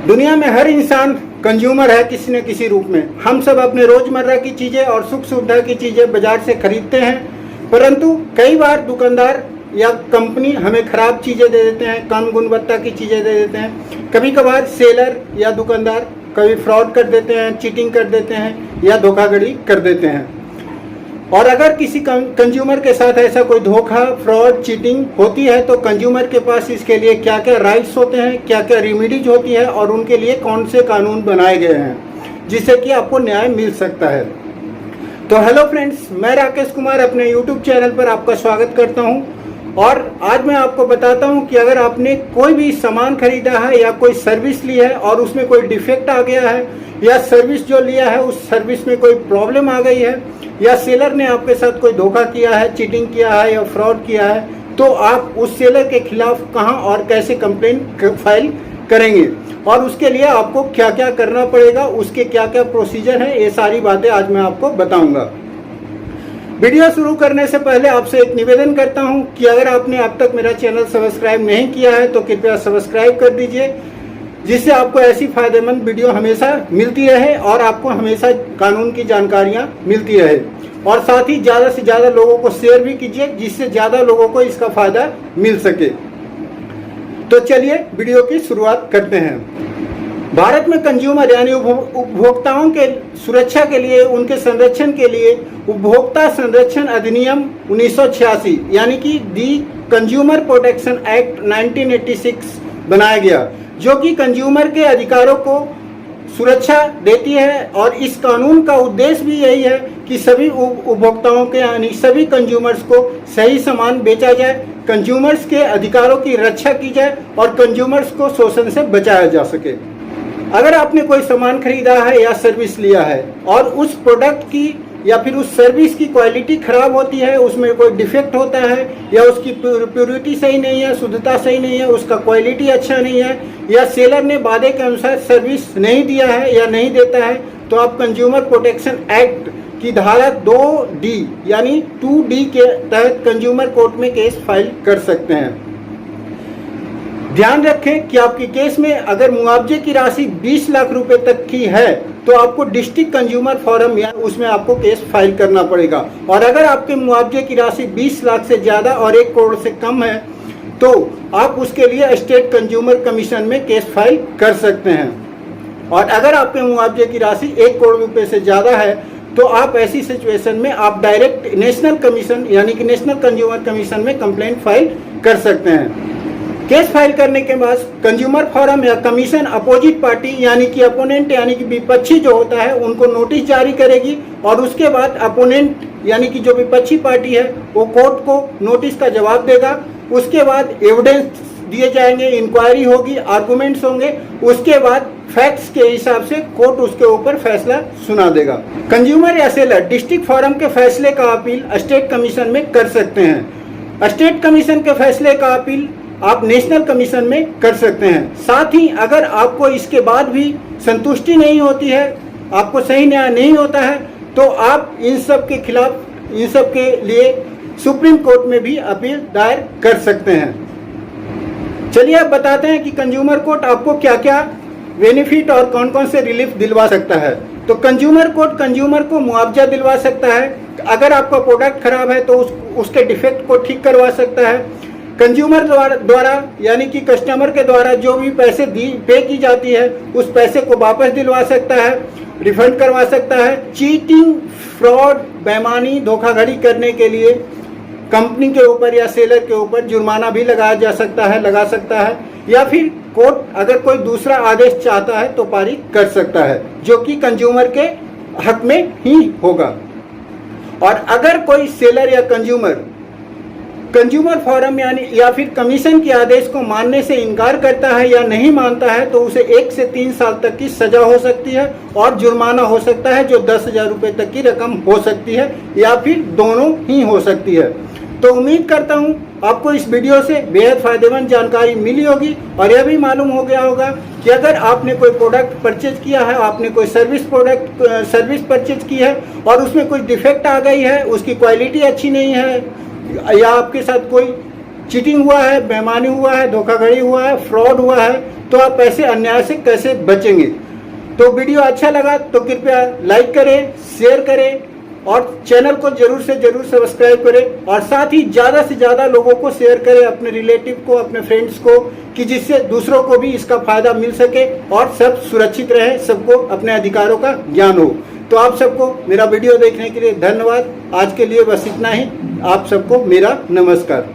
दुनिया में हर इंसान कंज्यूमर है किसी न किसी रूप में। हम सब अपने रोजमर्रा की चीजें और सुख सुविधा की चीजें बाजार से खरीदते हैं, परंतु कई बार दुकानदार या कंपनी हमें खराब चीजें दे देते हैं, कम गुणवत्ता की चीजें दे देते हैं। कभी कभार सेलर या दुकानदार कभी फ्रॉड कर देते हैं, चीटिंग कर देते हैं या धोखाधड़ी कर देते हैं। और अगर किसी कंज्यूमर के साथ ऐसा कोई धोखा, फ्रॉड, चीटिंग होती है तो कंज्यूमर के पास इसके लिए क्या क्या राइट्स होते हैं, क्या क्या रेमेडीज होती है और उनके लिए कौन से कानून बनाए गए हैं जिससे कि आपको न्याय मिल सकता है। तो हेलो फ्रेंड्स, मैं राकेश कुमार अपने यूट्यूब चैनल पर आपका स्वागत करता हूं और आज मैं आपको बताता हूं कि अगर आपने कोई भी सामान खरीदा है या कोई सर्विस ली है और उसमें कोई डिफेक्ट आ गया है या सर्विस जो लिया है उस सर्विस में कोई प्रॉब्लम आ गई है या सेलर ने आपके साथ कोई धोखा किया है, चीटिंग किया है या फ्रॉड किया है, तो आप उस सेलर के खिलाफ कहां और कैसे कंप्लेन फाइल करेंगे और उसके लिए आपको क्या क्या करना पड़ेगा, उसके क्या क्या प्रोसीजर है, ये सारी बातें आज मैं आपको बताऊंगा। वीडियो शुरू करने से पहले आपसे एक निवेदन करता हूं कि अगर आपने अब तक मेरा चैनल सब्सक्राइब नहीं किया है तो कृपया सब्सक्राइब कर दीजिए, जिससे आपको ऐसी फायदेमंद वीडियो हमेशा मिलती रहे और आपको हमेशा कानून की जानकारियां मिलती रहे। और साथ ही ज़्यादा से ज़्यादा लोगों को शेयर भी कीजिए जिससे ज़्यादा लोगों को इसका फायदा मिल सके। तो चलिए वीडियो की शुरुआत करते हैं। भारत में कंज्यूमर यानी उपभोक्ताओं के सुरक्षा के लिए, उनके संरक्षण के लिए उपभोक्ता संरक्षण अधिनियम 1986 यानी कि दी कंज्यूमर प्रोटेक्शन एक्ट 1986 बनाया गया, जो कि कंज्यूमर के अधिकारों को सुरक्षा देती है। और इस कानून का उद्देश्य भी यही है कि सभी उपभोक्ताओं के यानी सभी कंज्यूमर्स को सही सामान बेचा जाए, कंज्यूमर्स के अधिकारों की रक्षा की जाए और कंज्यूमर्स को शोषण से बचाया जा सके। अगर आपने कोई सामान खरीदा है या सर्विस लिया है और उस प्रोडक्ट की या फिर उस सर्विस की क्वालिटी खराब होती है, उसमें कोई डिफेक्ट होता है या उसकी प्योरिटी सही नहीं है, शुद्धता सही नहीं है, उसका क्वालिटी अच्छा नहीं है या सेलर ने वादे के अनुसार सर्विस नहीं दिया है या नहीं देता है, तो आप कंज्यूमर प्रोटेक्शन एक्ट की धारा 2D यानी 2D के तहत कंज्यूमर कोर्ट में केस फाइल कर सकते हैं। ध्यान रखें कि आपके केस में अगर मुआवजे की राशि 20 लाख रुपए तक की है तो आपको डिस्ट्रिक्ट कंज्यूमर फोरम या उसमें आपको केस फाइल करना पड़ेगा। और अगर आपके मुआवजे की राशि 20 लाख से ज़्यादा और 1 करोड़ से कम है तो आप उसके लिए स्टेट कंज्यूमर कमीशन में केस फाइल कर सकते हैं। और अगर आपके मुआवजे की राशि 1 करोड़ रुपए से ज़्यादा है तो आप ऐसी सिचुएशन में आप डायरेक्ट नेशनल कमीशन यानी कि नेशनल कंज्यूमर कमीशन में कंप्लेंट फाइल कर सकते हैं। केस फाइल करने के बाद कंज्यूमर फोरम या कमीशन अपोजिट पार्टी यानी कि अपोनेंट यानी कि विपक्षी जो होता है उनको नोटिस जारी करेगी और उसके बाद अपोनेंट यानी कि जो विपक्षी पार्टी है वो कोर्ट को नोटिस का जवाब देगा। उसके बाद एविडेंस दिए जाएंगे, इंक्वायरी होगी, आर्गुमेंट्स होंगे, उसके बाद फैक्ट्स के हिसाब से कोर्ट उसके ऊपर फैसला सुना देगा। कंज्यूमर या सेलर डिस्ट्रिक्ट फोरम के फैसले का अपील स्टेट कमीशन में कर सकते हैं। स्टेट कमीशन के फैसले का अपील आप नेशनल कमीशन में कर सकते हैं। साथ ही अगर आपको इसके बाद भी संतुष्टि नहीं होती है, आपको सही न्याय नहीं होता है, तो आप इन सब के खिलाफ, इन सब के लिए सुप्रीम कोर्ट में भी अपील दायर कर सकते हैं। चलिए अब बताते हैं कि कंज्यूमर कोर्ट आपको क्या क्या बेनिफिट और कौन कौन से रिलीफ दिलवा सकता है। तो कंज्यूमर कोर्ट कंज्यूमर को मुआवजा दिलवा सकता है। अगर आपका प्रोडक्ट खराब है तो उसके डिफेक्ट को ठीक करवा सकता है। कंज्यूमर द्वारा यानी कि कस्टमर के द्वारा जो भी पैसे पे की जाती है उस पैसे को वापस दिलवा सकता है, रिफंड करवा सकता है। चीटिंग, फ्रॉड, बेईमानी, धोखाधड़ी करने के लिए कंपनी के ऊपर या सेलर के ऊपर जुर्माना भी लगा सकता है या फिर कोर्ट अगर कोई दूसरा आदेश चाहता है तो पारित कर सकता है, जो कि कंज्यूमर के हक में ही होगा। और अगर कोई सेलर या कंज्यूमर फोरम यानी या फिर कमीशन के आदेश को मानने से इनकार करता है या नहीं मानता है तो उसे 1 से 3 साल तक की सजा हो सकती है और जुर्माना हो सकता है जो 10,000 रुपये तक की रकम हो सकती है या फिर दोनों ही हो सकती है। तो उम्मीद करता हूँ आपको इस वीडियो से बेहद फायदेमंद जानकारी मिली होगी और यह भी मालूम हो गया होगा कि अगर आपने कोई प्रोडक्ट परचेज किया है, आपने कोई सर्विस परचेज की है और उसमें कुछ डिफेक्ट आ गई है, उसकी क्वालिटी अच्छी नहीं है या आपके साथ कोई चीटिंग हुआ है, बेईमानी हुआ है, धोखाधड़ी हुआ है, फ्रॉड हुआ है, तो आप ऐसे अन्याय से कैसे बचेंगे। तो वीडियो अच्छा लगा तो कृपया लाइक करें, शेयर करें और चैनल को जरूर से जरूर सब्सक्राइब करें और साथ ही ज़्यादा से ज़्यादा लोगों को शेयर करें, अपने रिलेटिव को, अपने फ्रेंड्स को, कि जिससे दूसरों को भी इसका फायदा मिल सके और सब सुरक्षित रहे, सबको अपने अधिकारों का ज्ञान हो। तो आप सबको मेरा वीडियो देखने के लिए धन्यवाद। आज के लिए बस इतना ही। आप सबको मेरा नमस्कार।